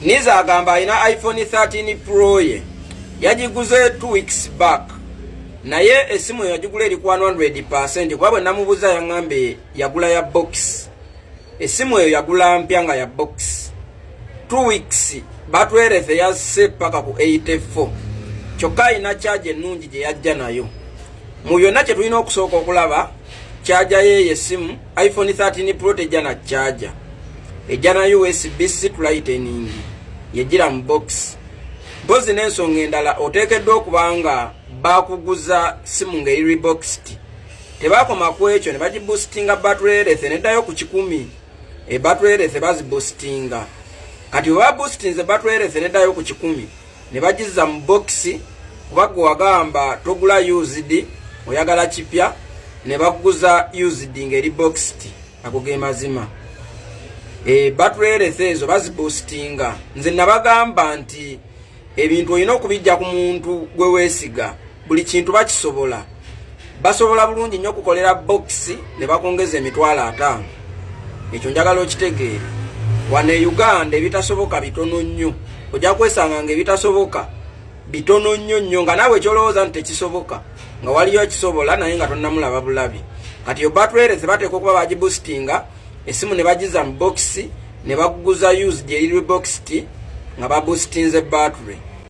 Niza agamba ina iPhone 13 Pro ye yagiguze 2 weeks back, naye esimu yagigula eri ku 100%. Kwabwe namubuza yangambe yagula ya box. Esimu eyo yagula mpya nga ya box. 2 weeks battery health yasse paka ku 84. Kyokka ina charge ennungi gye yajja nayo. Mu byonna kye tulina okusooka okulaba charger ye esimu iPhone 13 Pro tejja na charger. Ejja na USB-C to lightning yegira mu box. Bozi n'ensonga endala oteekeddwa okubanga bakuguza simu ng'eri boxed. Tebakoma ku ekyo ne bagiboostinga battery health neddayo ku 10. Battery health baziboostinga. Kati wa boostinze battery health neddayo ku 10 ne bagiza mu box kuba gwe wagamba togula used oyagala kipya ne bakuguza used ng'eri boxed. Ago ge mazima. Battery health ezo baziboostinga. Nze nabagamba nti ebintu olina okubijja ku muntu gwe weesiga. Buli kintu bakisobola. Basobola bulungi nnyo okukolera box ne bakongeza $50. Ekyo njagala okitegeere. Wane Uganda ebitasoboka bitono nnyo. Ojja kwesanga ng'ebitasoboka bitono nnyo nga naawe kyolowooza nti tekisoboka nga waliyo kisobola naye nga tonnamulaba bulabi. Kati yo battery health bateeka okuba bagiboostinga, esimu ne bagiza mu box ne bakuguza used eri boxed nga baboostinze battery.